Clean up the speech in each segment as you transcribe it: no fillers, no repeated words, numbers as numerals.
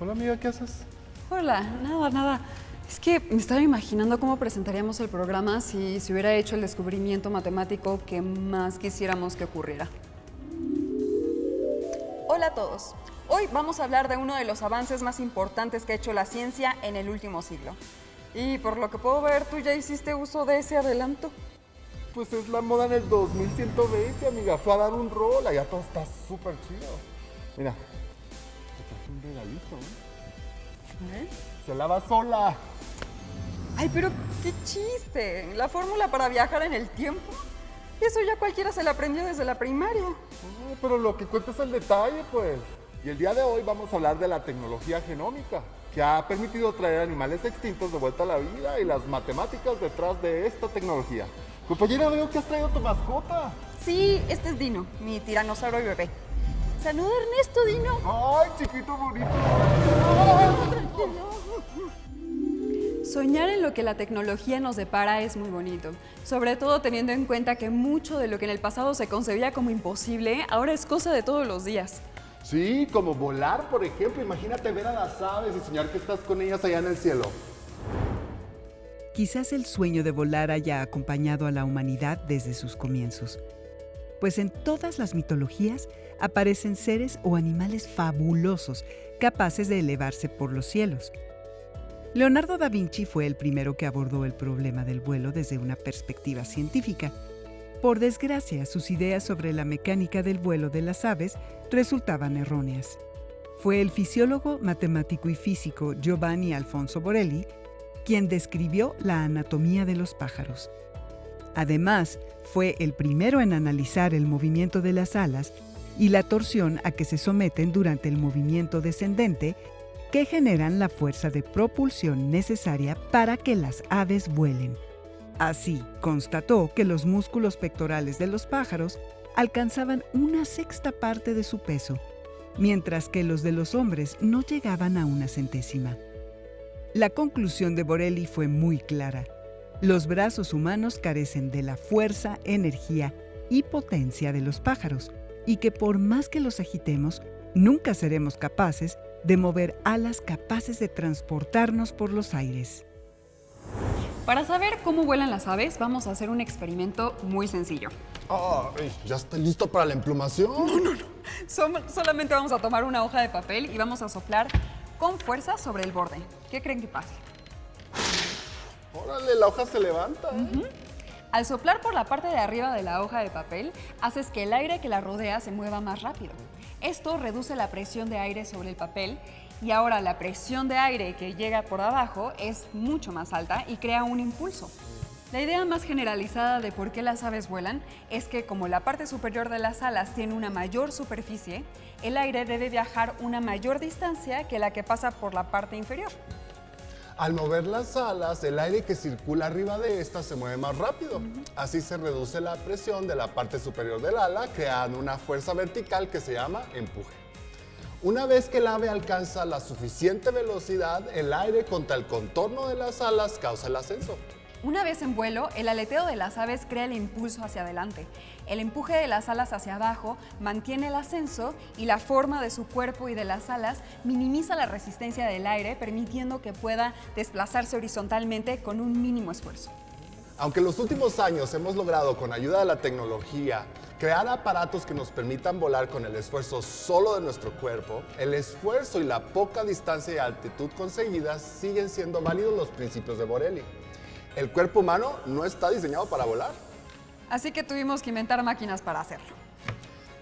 Hola amiga, ¿qué haces? Hola, nada. Es que me estaba imaginando cómo presentaríamos el programa si se hubiera hecho el descubrimiento matemático que más quisiéramos que ocurriera. Hola a todos. Hoy vamos a hablar de uno de los avances más importantes que ha hecho la ciencia en el último siglo. Y por lo que puedo ver, tú ya hiciste uso de ese adelanto. Pues es la moda en el 2120, amiga. Fue a dar un rol, allá todo está súper chido. Mira, te traje un regalito, ¿eh? Se lava sola. Ay, pero qué chiste. La fórmula para viajar en el tiempo. Eso ya cualquiera se la aprendió desde la primaria. No, pero lo que cuenta es el detalle, pues. Y el día de hoy vamos a hablar de la tecnología genómica, que ha permitido traer animales extintos de vuelta a la vida y las matemáticas detrás de esta tecnología. Compañera, veo que has traído tu mascota. Sí, este es Dino, mi tiranosaurio bebé. Saluda, Ernesto, Dino. ¡Ay, chiquito bonito! Soñar en lo que la tecnología nos depara es muy bonito, sobre todo teniendo en cuenta que mucho de lo que en el pasado se concebía como imposible, ahora es cosa de todos los días. Sí, como volar, por ejemplo. Imagínate ver a las aves y soñar que estás con ellas allá en el cielo. Quizás el sueño de volar haya acompañado a la humanidad desde sus comienzos, pues en todas las mitologías aparecen seres o animales fabulosos capaces de elevarse por los cielos. Leonardo da Vinci fue el primero que abordó el problema del vuelo desde una perspectiva científica. Por desgracia, sus ideas sobre la mecánica del vuelo de las aves resultaban erróneas. Fue el fisiólogo, matemático y físico Giovanni Alfonso Borelli quien describió la anatomía de los pájaros. Además, fue el primero en analizar el movimiento de las alas y la torsión a que se someten durante el movimiento descendente que generan la fuerza de propulsión necesaria para que las aves vuelen. Así, constató que los músculos pectorales de los pájaros alcanzaban 1/6 parte de su peso, mientras que los de los hombres no llegaban a 1/100. La conclusión de Borelli fue muy clara. Los brazos humanos carecen de la fuerza, energía y potencia de los pájaros, y que por más que los agitemos, nunca seremos capaces de mover alas capaces de transportarnos por los aires. Para saber cómo vuelan las aves, vamos a hacer un experimento muy sencillo. Ay, ¿ya está listo para la emplumación? No. Solamente vamos a tomar una hoja de papel y vamos a soplar con fuerza sobre el borde. ¿Qué creen que pase? Órale, la hoja se levanta. Al soplar por la parte de arriba de la hoja de papel, haces que el aire que la rodea se mueva más rápido. Esto reduce la presión de aire sobre el papel y ahora la presión de aire que llega por abajo es mucho más alta y crea un impulso. La idea más generalizada de por qué las aves vuelan es que como la parte superior de las alas tiene una mayor superficie, el aire debe viajar una mayor distancia que la que pasa por la parte inferior. Al mover las alas, el aire que circula arriba de estas se mueve más rápido. Así se reduce la presión de la parte superior del ala, creando una fuerza vertical que se llama empuje. Una vez que el ave alcanza la suficiente velocidad, el aire contra el contorno de las alas causa el ascenso. Una vez en vuelo, el aleteo de las aves crea el impulso hacia adelante. El empuje de las alas hacia abajo mantiene el ascenso y la forma de su cuerpo y de las alas minimiza la resistencia del aire, permitiendo que pueda desplazarse horizontalmente con un mínimo esfuerzo. Aunque en los últimos años hemos logrado, con ayuda de la tecnología, crear aparatos que nos permitan volar con el esfuerzo solo de nuestro cuerpo, el esfuerzo y la poca distancia y altitud conseguidas siguen siendo válidos los principios de Borelli. El cuerpo humano no está diseñado para volar. Así que tuvimos que inventar máquinas para hacerlo.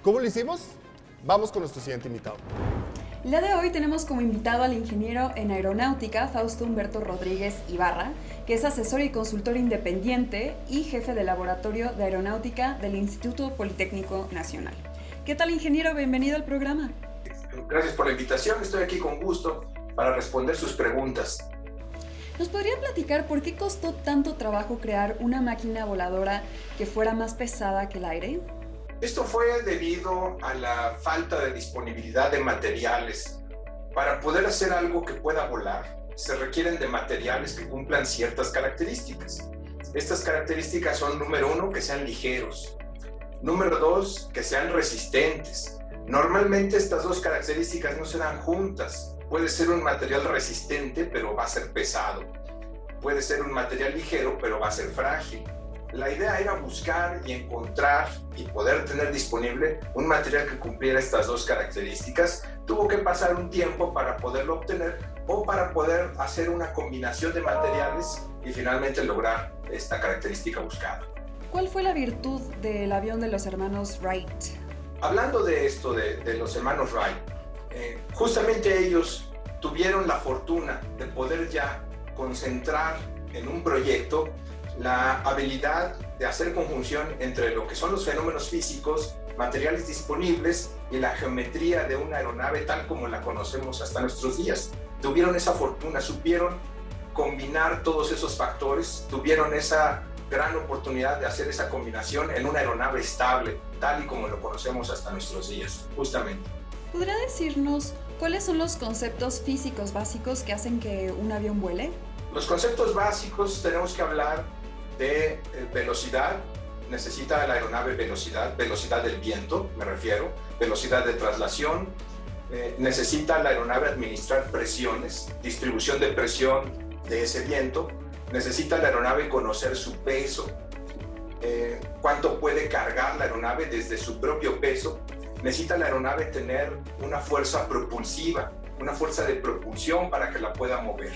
¿Cómo lo hicimos? Vamos con nuestro siguiente invitado. El día de hoy tenemos como invitado al ingeniero en aeronáutica Fausto Humberto Rodríguez Ibarra, que es asesor y consultor independiente y jefe de laboratorio de aeronáutica del Instituto Politécnico Nacional. ¿Qué tal, ingeniero? Bienvenido al programa. Gracias por la invitación. Estoy aquí con gusto para responder sus preguntas. ¿Nos podría platicar por qué costó tanto trabajo crear una máquina voladora que fuera más pesada que el aire? Esto fue debido a la falta de disponibilidad de materiales. Para poder hacer algo que pueda volar, se requieren de materiales que cumplan ciertas características. Estas características son, número 1, que sean ligeros. Número 2, que sean resistentes. Normalmente estas dos características no se dan juntas. Puede ser un material resistente, pero va a ser pesado. Puede ser un material ligero, pero va a ser frágil. La idea era buscar y encontrar y poder tener disponible un material que cumpliera estas dos características. Tuvo que pasar un tiempo para poderlo obtener o para poder hacer una combinación de materiales y finalmente lograr esta característica buscada. ¿Cuál fue la virtud del avión de los hermanos Wright? Hablando de esto, de los hermanos Wright, justamente ellos tuvieron la fortuna de poder ya concentrar en un proyecto la habilidad de hacer conjunción entre lo que son los fenómenos físicos, materiales disponibles y la geometría de una aeronave tal como la conocemos hasta nuestros días. Tuvieron esa fortuna, supieron combinar todos esos factores, tuvieron esa gran oportunidad de hacer esa combinación en una aeronave estable, tal y como lo conocemos hasta nuestros días, justamente. ¿Podría decirnos cuáles son los conceptos físicos básicos que hacen que un avión vuele? Los conceptos básicos tenemos que hablar de velocidad. Necesita la aeronave velocidad del viento, me refiero, velocidad de traslación. Necesita la aeronave administrar presiones, distribución de presión de ese viento. Necesita la aeronave conocer su peso, cuánto puede cargar la aeronave desde su propio peso. Necesita la aeronave tener una fuerza propulsiva, una fuerza de propulsión para que la pueda mover.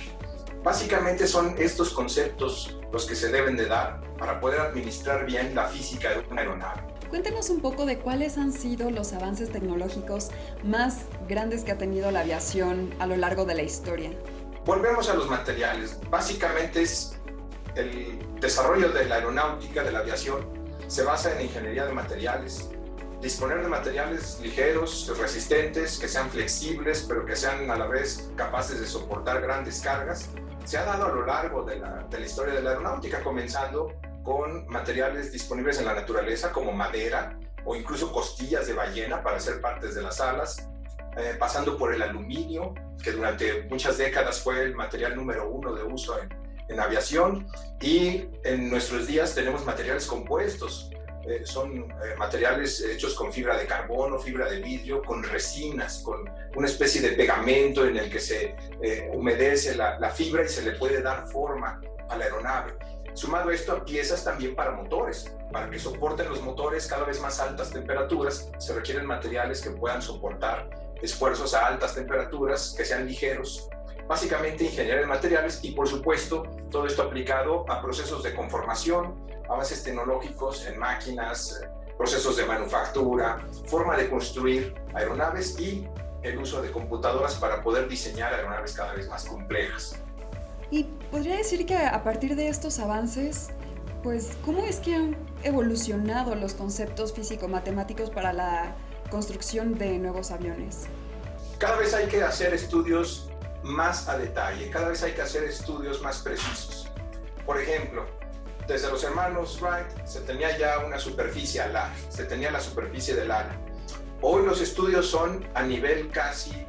Básicamente son estos conceptos los que se deben de dar para poder administrar bien la física de una aeronave. Cuéntenos un poco de cuáles han sido los avances tecnológicos más grandes que ha tenido la aviación a lo largo de la historia. Volvemos a los materiales. Básicamente es el desarrollo de la aeronáutica, de la aviación, se basa en ingeniería de materiales. Disponer de materiales ligeros, resistentes, que sean flexibles, pero que sean a la vez capaces de soportar grandes cargas, se ha dado a lo largo de la historia de la aeronáutica, comenzando con materiales disponibles en la naturaleza como madera o incluso costillas de ballena para hacer partes de las alas, pasando por el aluminio, que durante muchas décadas fue el material número uno de uso en aviación, y en nuestros días tenemos materiales compuestos. Son materiales hechos con fibra de carbono, fibra de vidrio, con resinas, con una especie de pegamento en el que se humedece la fibra y se le puede dar forma a la aeronave. Sumado esto a piezas también para motores. Para que soporten los motores cada vez más altas temperaturas, se requieren materiales que puedan soportar esfuerzos a altas temperaturas, que sean ligeros. Básicamente ingeniería de materiales y, por supuesto, todo esto aplicado a procesos de conformación, avances tecnológicos en máquinas, procesos de manufactura, forma de construir aeronaves y el uso de computadoras para poder diseñar aeronaves cada vez más complejas. Y podría decir que a partir de estos avances, pues, ¿cómo es que han evolucionado los conceptos físico-matemáticos para la construcción de nuevos aviones? Cada vez hay que hacer estudios más a detalle, cada vez hay que hacer estudios más precisos. Por ejemplo, desde los hermanos Wright se tenía ya una superficie alar, se tenía la superficie del ala. Hoy los estudios son a nivel casi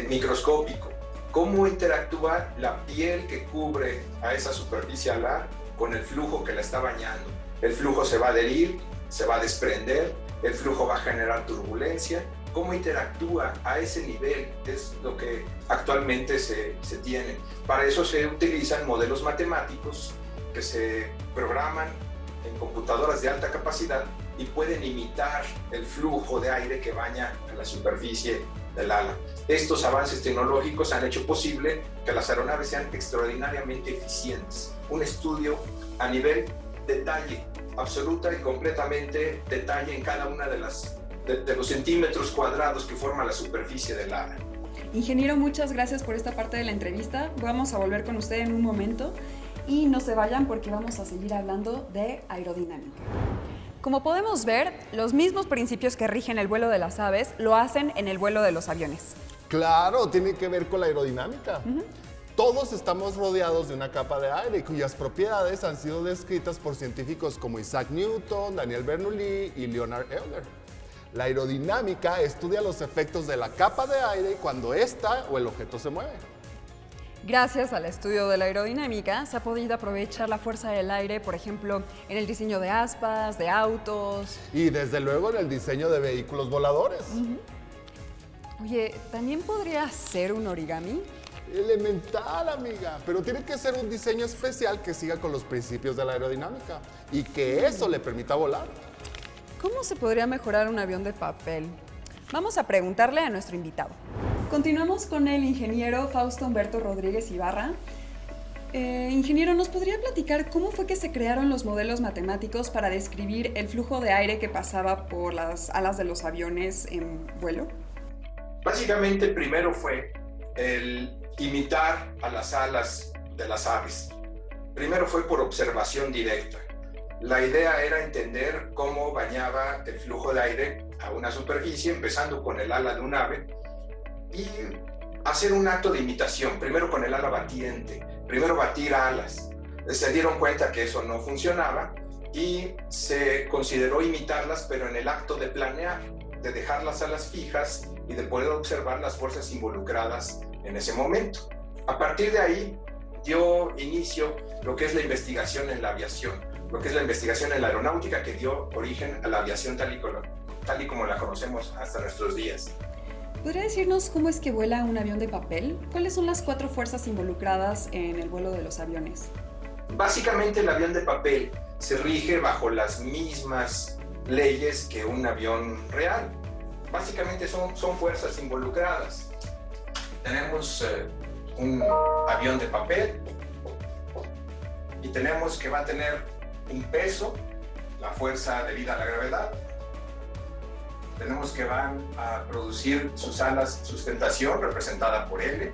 microscópico. Cómo interactúa la piel que cubre a esa superficie alar con el flujo que la está bañando. El flujo se va a adherir, se va a desprender, el flujo va a generar turbulencia. Cómo interactúa a ese nivel es lo que actualmente se tiene. Para eso se utilizan modelos matemáticos que se programan en computadoras de alta capacidad y pueden imitar el flujo de aire que baña a la superficie del ala. Estos avances tecnológicos han hecho posible que las aeronaves sean extraordinariamente eficientes. Un estudio a nivel detalle, absoluta y completamente detalle en cada una de los centímetros cuadrados que forma la superficie del ala. Ingeniero, muchas gracias por esta parte de la entrevista. Vamos a volver con usted en un momento y no se vayan porque vamos a seguir hablando de aerodinámica. Como podemos ver, los mismos principios que rigen el vuelo de las aves lo hacen en el vuelo de los aviones. Claro, tiene que ver con la aerodinámica. Todos estamos rodeados de una capa de aire cuyas propiedades han sido descritas por científicos como Isaac Newton, Daniel Bernoulli y Leonard Euler. La aerodinámica estudia los efectos de la capa de aire cuando ésta o el objeto se mueve. Gracias al estudio de la aerodinámica se ha podido aprovechar la fuerza del aire, por ejemplo, en el diseño de aspas, de autos. Y desde luego en el diseño de vehículos voladores. Oye, ¿también podría ser un origami? Elemental, amiga, pero tiene que ser un diseño especial que siga con los principios de la aerodinámica y que eso le permita volar. ¿Cómo se podría mejorar un avión de papel? Vamos a preguntarle a nuestro invitado. Continuamos con el ingeniero Fausto Humberto Rodríguez Ibarra. Ingeniero, ¿nos podría platicar cómo fue que se crearon los modelos matemáticos para describir el flujo de aire que pasaba por las alas de los aviones en vuelo? Básicamente, primero fue el imitar a las alas de las aves. Primero fue por observación directa. La idea era entender cómo bañaba el flujo de aire a una superficie, empezando con el ala de un ave, y hacer un acto de imitación, primero con el ala batiente, primero batir alas. Se dieron cuenta que eso no funcionaba y se consideró imitarlas, pero en el acto de planear, de dejar las alas fijas y de poder observar las fuerzas involucradas en ese momento. A partir de ahí dio inicio lo que es la investigación en la aviación, lo que es la investigación en la aeronáutica, que dio origen a la aviación tal y como la conocemos hasta nuestros días. ¿Podría decirnos cómo es que vuela un avión de papel? ¿Cuáles son las 4 fuerzas involucradas en el vuelo de los aviones? Básicamente, el avión de papel se rige bajo las mismas leyes que un avión real. Básicamente son fuerzas involucradas. Tenemos un avión de papel y tenemos que va a tener un peso, la fuerza debida a la gravedad. Tenemos que van a producir sus alas sustentación, representada por L.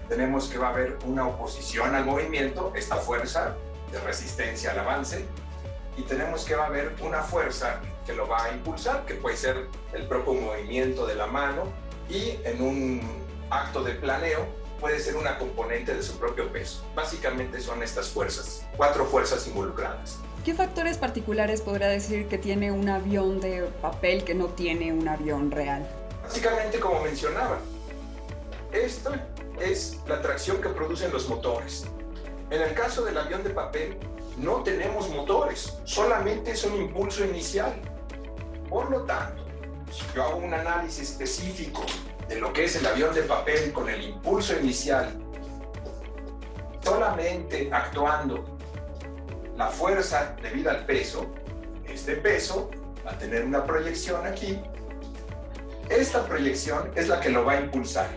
Tenemos que va a haber una oposición al movimiento, esta fuerza de resistencia al avance. Y tenemos que va a haber una fuerza que lo va a impulsar, que puede ser el propio movimiento de la mano, y en un acto de planeo puede ser una componente de su propio peso. Básicamente son estas fuerzas, 4 fuerzas involucradas. ¿Qué factores particulares podría decir que tiene un avión de papel que no tiene un avión real? Básicamente, como mencionaba, esto es la tracción que producen los motores. En el caso del avión de papel, no tenemos motores, solamente es un impulso inicial. Por lo tanto, si yo hago un análisis específico de lo que es el avión de papel con el impulso inicial, solamente actuando la fuerza debida al peso, este peso va a tener una proyección aquí. Esta proyección es la que lo va a impulsar.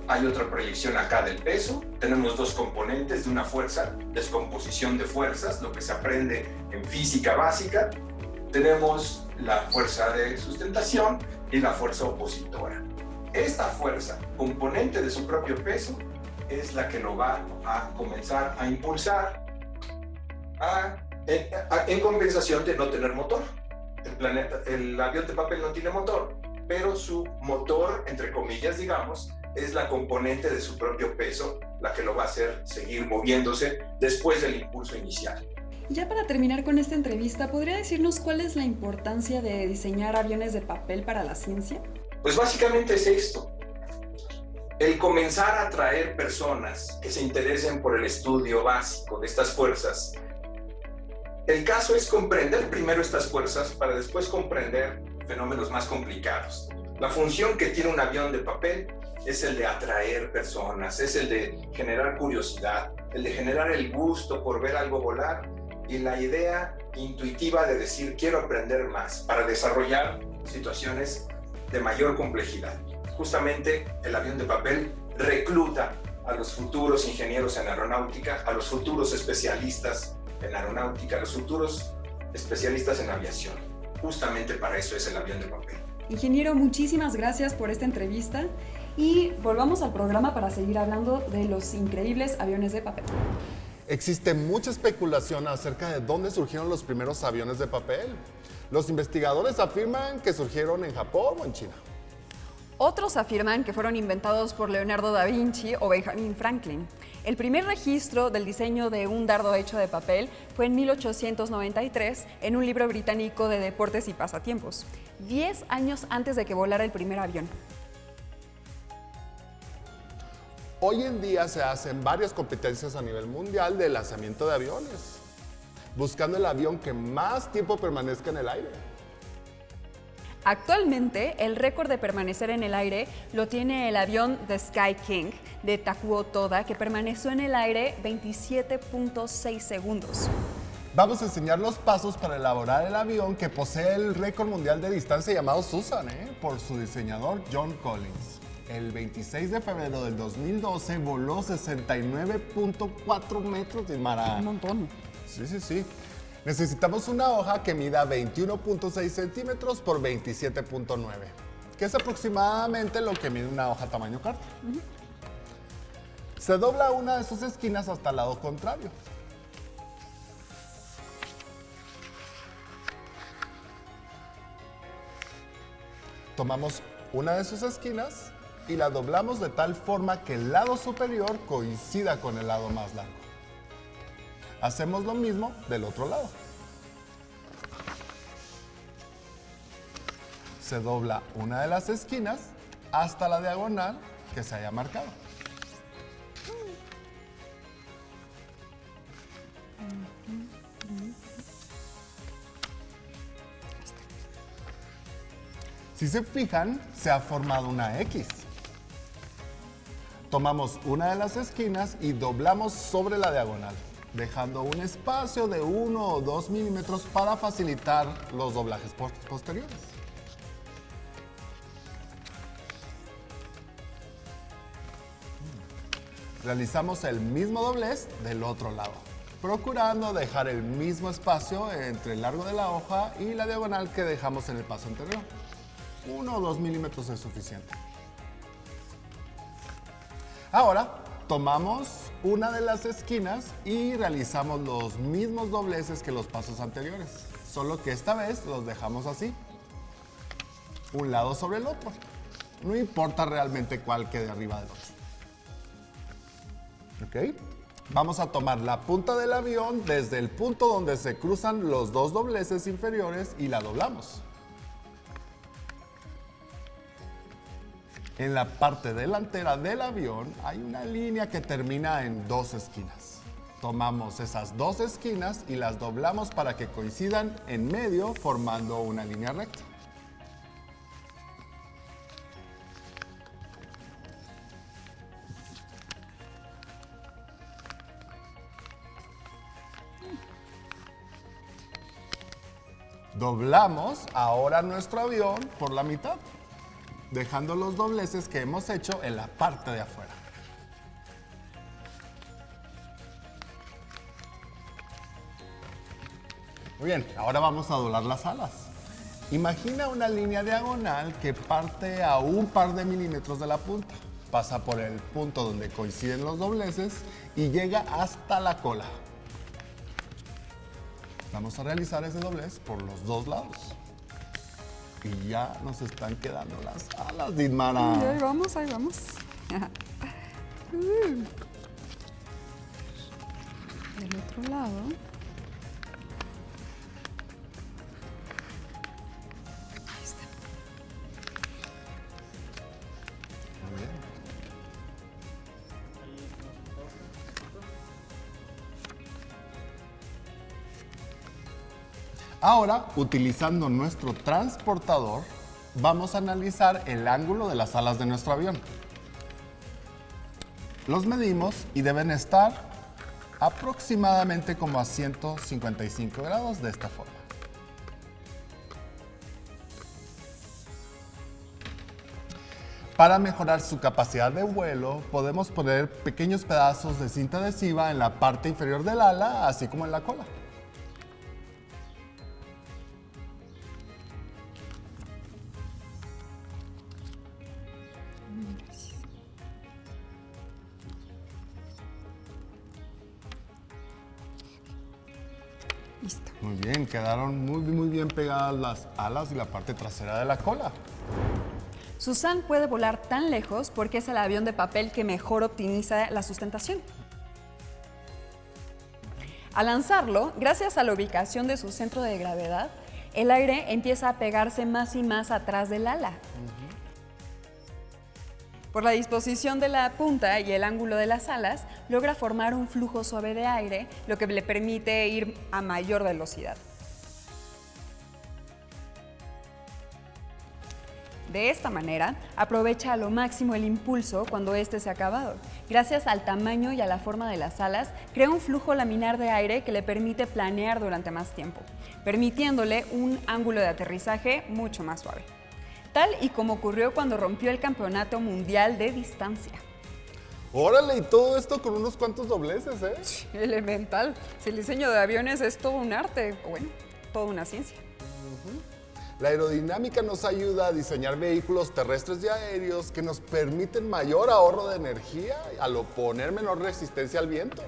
Hay otra proyección acá del peso. Tenemos 2 componentes de una fuerza, descomposición de fuerzas, lo que se aprende en física básica. Tenemos la fuerza de sustentación y la fuerza opositora. Esta fuerza, componente de su propio peso, es la que lo va a comenzar a impulsar en compensación de no tener motor. El avión de papel no tiene motor, pero su motor, entre comillas, digamos, es la componente de su propio peso, la que lo va a hacer seguir moviéndose después del impulso inicial. Y ya para terminar con esta entrevista, ¿podría decirnos cuál es la importancia de diseñar aviones de papel para la ciencia? Pues básicamente es esto: el comenzar a atraer personas que se interesen por el estudio básico de estas fuerzas. El caso es comprender primero estas fuerzas para después comprender fenómenos más complicados. La función que tiene un avión de papel es el de atraer personas, es el de generar curiosidad, el de generar el gusto por ver algo volar y la idea intuitiva de decir quiero aprender más para desarrollar situaciones de mayor complejidad. Justamente el avión de papel recluta a los futuros ingenieros en aeronáutica, a los futuros especialistas en aeronáutica, a los futuros especialistas en aviación. Justamente para eso es el avión de papel. Ingeniero, muchísimas gracias por esta entrevista y volvamos al programa para seguir hablando de los increíbles aviones de papel. Existe mucha especulación acerca de dónde surgieron los primeros aviones de papel. Los investigadores afirman que surgieron en Japón o en China. Otros afirman que fueron inventados por Leonardo da Vinci o Benjamin Franklin. El primer registro del diseño de un dardo hecho de papel fue en 1893 en un libro británico de deportes y pasatiempos, 10 años antes de que volara el primer avión. Hoy en día se hacen varias competencias a nivel mundial de lanzamiento de aviones, buscando el avión que más tiempo permanezca en el aire. Actualmente, el récord de permanecer en el aire lo tiene el avión The Sky King de Takuo Toda, que permaneció en el aire 27.6 segundos. Vamos a enseñar los pasos para elaborar el avión que posee el récord mundial de distancia llamado Susan, por su diseñador John Collins. El 26 de febrero del 2012 voló 69.4 metros de mar. Un montón. Sí. Necesitamos una hoja que mida 21.6 centímetros por 27.9, que es aproximadamente lo que mide una hoja tamaño carta. Se dobla una de sus esquinas hasta el lado contrario. Tomamos una de sus esquinas y la doblamos de tal forma que el lado superior coincida con el lado más largo. Hacemos lo mismo del otro lado. Se dobla una de las esquinas hasta la diagonal que se haya marcado. Si se fijan, se ha formado una X. Tomamos una de las esquinas y doblamos sobre la diagonal, dejando un espacio de 1 o 2 milímetros para facilitar los doblajes posteriores. Realizamos el mismo doblez del otro lado, procurando dejar el mismo espacio entre el largo de la hoja y la diagonal que dejamos en el paso anterior. 1 o 2 milímetros es suficiente. Ahora, tomamos una de las esquinas y realizamos los mismos dobleces que los pasos anteriores, solo que esta vez los dejamos así, un lado sobre el otro. No importa realmente cuál quede arriba del otro. ¿Ok? Vamos a tomar la punta del avión desde el punto donde se cruzan los dos dobleces inferiores y la doblamos. En la parte delantera del avión hay una línea que termina en 2 esquinas. Tomamos esas 2 esquinas y las doblamos para que coincidan en medio formando una línea recta. Doblamos ahora nuestro avión por la mitad, dejando los dobleces que hemos hecho en la parte de afuera. Muy bien, ahora vamos a doblar las alas. Imagina una línea diagonal que parte a un par de milímetros de la punta, pasa por el punto donde coinciden los dobleces y llega hasta la cola. Vamos a realizar ese doblez por los dos lados. Y ya nos están quedando las alas, Didmara. Ahí vamos, ahí vamos. Del otro lado. Ahí está. Muy bien. Ahora, utilizando nuestro transportador, vamos a analizar el ángulo de las alas de nuestro avión. Los medimos y deben estar aproximadamente como a 155 grados de esta forma. Para mejorar su capacidad de vuelo, podemos poner pequeños pedazos de cinta adhesiva en la parte inferior del ala, así como en la cola. Listo. Muy bien, quedaron muy bien pegadas las alas y la parte trasera de la cola. Susan puede volar tan lejos porque es el avión de papel que mejor optimiza la sustentación. Al lanzarlo, gracias a la ubicación de su centro de gravedad, el aire empieza a pegarse más y más atrás del ala. Por la disposición de la punta y el ángulo de las alas, logra formar un flujo suave de aire, lo que le permite ir a mayor velocidad. De esta manera, aprovecha a lo máximo el impulso cuando éste se ha acabado. Gracias al tamaño y a la forma de las alas, crea un flujo laminar de aire que le permite planear durante más tiempo, permitiéndole un ángulo de aterrizaje mucho más suave. Tal y como ocurrió cuando rompió el campeonato mundial de distancia. Órale, y todo esto con unos cuantos dobleces, ¿eh? Elemental. Si el diseño de aviones es todo un arte, o bueno, toda una ciencia. La aerodinámica nos ayuda a diseñar vehículos terrestres y aéreos que nos permiten mayor ahorro de energía al oponer menor resistencia al viento.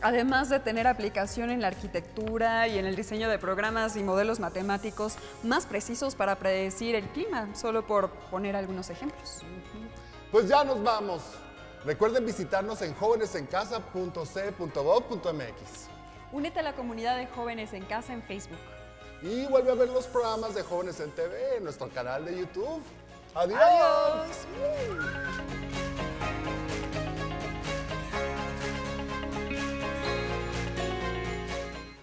Además de tener aplicación en la arquitectura y en el diseño de programas y modelos matemáticos más precisos para predecir el clima, solo por poner algunos ejemplos. Pues ya nos vamos. Recuerden visitarnos en jovenesencasa.c.gov.mx. Únete a la comunidad de Jóvenes en Casa en Facebook. Y vuelve a ver los programas de Jóvenes en TV en nuestro canal de YouTube. ¡Adiós! ¡Adiós!